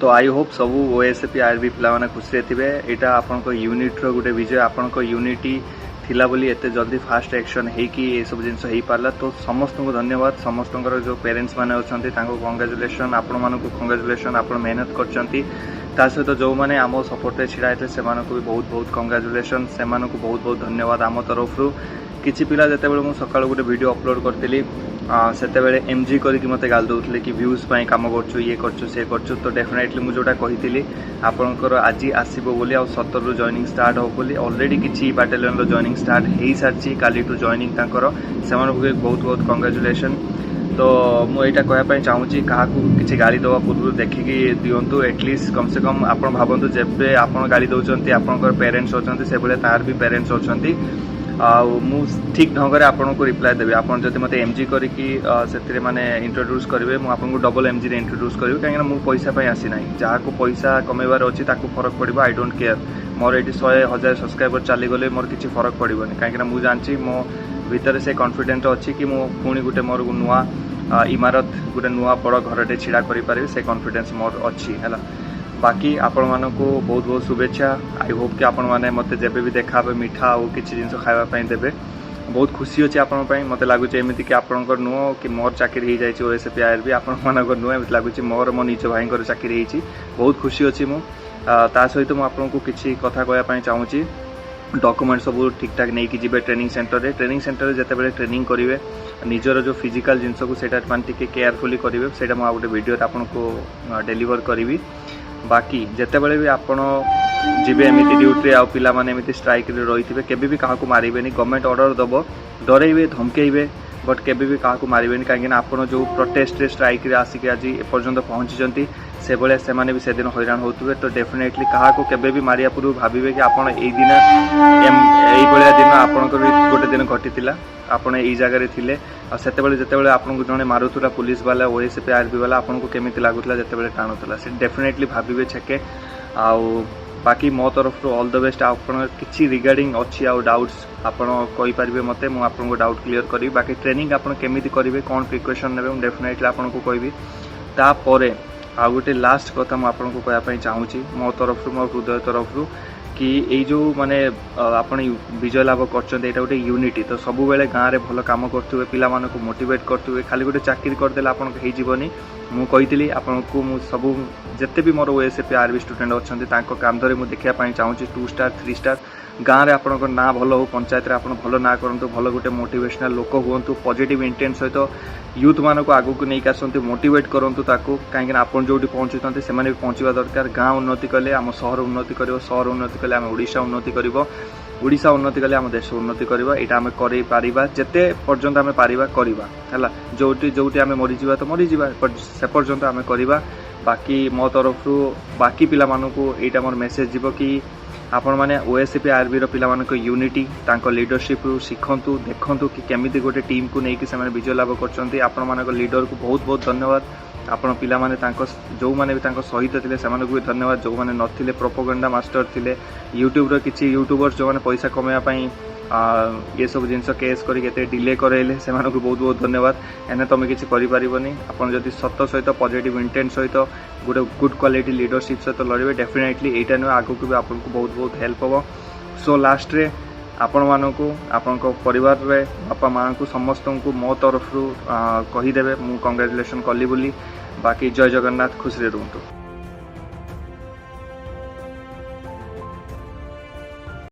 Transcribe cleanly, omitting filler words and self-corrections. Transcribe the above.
तो I hope सबू OSP RB पिला खुशी थे। यहाँ आपंक यूनिट्र गोटे विजय आपंक यूनिटी थिला बोली एते जल्दी फास्ट एक्शन होगी ये सब जिन हो पारा। तो समस्त को धन्यवाद। समस्त जो पेरेंट्स मैंने अच्छा कंग्राचुलेसन आपण मानक कंग्राचुलेसन आप मेहनत कर सहित जो मैंने आम सपोर्ट छिड़ा होते से भी बहुत बहुत कंग्राचुलेसन से बहुत बहुत धन्यवाद आम तरफ किसी पिला जिते मुझे सका गोटे वीडियो अपलोड करी से एमजी करके मत गाल दौले कि व्यूज कम कर ये कर तो डेफिनेटली मुझे जोटा कही आपंकर आज आसो बोली 17 रु जॉइनिंग स्टार्ट हो बोली ऑलरेडी किसी बाटालियन जॉइनिंग स्टार्ट हो सारी काली जॉइनिंग से बहुत बहुत कंग्राचुलेसन। तो मुझे कहवाई चाहूँगी क्या किसी गाड़ी दवा पूर्व देखिकी दिंतु एटलिस्ट कम से कम आप भावतु जब आप गाड़ी दौरान आपंकर पेरेन्ट्स अच्छा से भाई तार भी पेरेन्ट्स अच्छा ठीक ढंग से आपन को रिप्लाई देवी। आपन जब मत एमजी करके माने इंट्रोड्यूस करेंगे मुझे डबल एमजी रे इंट्रोड्यूस करी कहीं मु पैसा आसी ना जहाँ को पैसा कमेबार अच्छी फरक पड़ो आई डोंट केयर मोर ये 100,000 सब्सक्राइबर चलीगले मोर किसी फरक पड़ोनी कहीं मुझे जानची मो भितर से कॉन्फिडेंट अच्छी कि मु पुणी गोटे मोर नुआ इमारत गोटे नुआ बड़ घरटे छिड़ा करें से कॉन्फिडेंस मोर अच्छी है। बाकी आपण मानकु बहुत बहुत शुभेच्छा। आई होप कि आपण माने मते जेबे भी देखा मिठा और किसी जिन खावाई देवे बहुत खुशी अच्छे आपण मत लगुच एमती कि आपंकर नुह कि मोर चाकरी हो जाए ओएसपी आरबी आपण मानकर नुह एमती लगुच मोर मो निज भाई चाकरी होती बहुत खुशी अच्छी मु ता सहित मुझे किसी कथा कहवाई चाहूँगी डॉक्यूमेंट सब ठीक ठाक नहीं कि जी ट्रेनिंग सेंटर जिते ट्रेनिंग करेंगे निजर जो फिजिकल जिनस को टे केयरफुली करेंगे से गोटे वीडियो आपको डेलीवर करी। बाकी जिते बड़े भी आपण जीवे एमती ड्यूटी आ पिला माने एमती स्ट्राइक रही थे केबे भी क्या मारे गवर्नमेंट ऑर्डर दब डरेबे धमकेबे बट केबे भी क्या मारे कहीं आपड़ जो प्रोटेस्ट स्ट्राइक आसिक आज एपर्यंत पहुँची से भाया से भी से दिन हैरान होते तो डेफिनेटली क्या केबे भी मारिया पूर्व भावे कि आपड़ यही दिन यही दिन आपंकर गोटे दिन घटी आपड़ यही जगह थे से जिते आपको जड़े मारूला पुलिस वाला ओएसपी आरबी वाला आपको केमी लगुला जिते टाणुला से डेफिनेटली भावे छेके आ बाकी मो तरफ ऑल द बेस्ट। आप किसी रिगार्डिंग अच्छी आउ डाउट्स आपरे मत मुझे डाउट क्लीयर करी। बाकी ट्रेनिंग आप केमी करेंगे कौन प्रिकॉशन ने डेफिनेटली आपको कहबी तापर आ गोटे लास्ट कथा मुझे कहवाई चाहूँगी मो तरफ मो हृदय तरफ कि ये जो माने आपण विजय लाभ कर गोटे यूनिटी तो सब बेले गाँव में भल कम करुवे पिला को मोटिवेट करुवे खाली गोटे चाकरी करदे आपनी मुझे आपको सब जिते भी मोर ओएसपी आरबी स्टूडेंट अच्छा कांधरे मुझे देखापी चाहूँगी 2 स्टार 3 स्टार गाँव में आपंकर ना भल हो पंचायत आप भल ना करूँ भल गोटे मोटिवेशनल लोक हूँ पॉजिटिव इंटेंट सहित यूथ मान को आगू को नहीं आसती मोटिवेट करूँ कहीं आप जो पहुँचुंट से भी पहुँचा दरकार। गाँव उन्नति कले आम सहर उन्नति कर सहर उन्नति कले आम ओडिशा उन्नति कर ओडिशा उन्नति कले आम देश उन्नति करवा यहाँ आम कर जिते पर्यंत आम पारिबा करवा है जोटी आम मरीजा तो मरीजा से पर्यंत आम करवा। बाकी मो तरफ बाकी पिला मानकु एटा मोर मेसेज जीव कि आपण माने ओएसपी आरबी रो पिला मानक यूनिटी तांको लीडरशिप रु शिखंतु देखंतु कि केमिति गोटे टीम को नहीं कि से विजय लाभ करछंती। आपण मानक लीडर को बहुत बहुत धन्यवाद। आपण पिला माने तांको जो माने भी तांको सहित थिले सेमानकु भी धन्यवाद। जो माने नथिले प्रोपोगंडा मास्टर थिले यूट्यूब रो किछि यूट्यूबर्स जो माने पैसा कमाया पई ये सब जिनस केस करके डिले कराइले से बहुत बहुत धन्यवाद। एने तुम किसी करें आपड़ जब सत सहित पॉजिटिव इंटेंट सहित गोटे गुड क्वालिटी लीडरशिप सहित लड़े डेफिनेटली यहाँ नुह आगू को भी आपको बहुत बहुत हेल्प हम। सो लास्ट रे आपण मानकु आपण परिवार रे बापा माँ को समस्त को मो तरफ कहीदेवे मु कंग्रेचुलेसन कली बोली। बाकी जय जगन्नाथ खुशी रुहतु।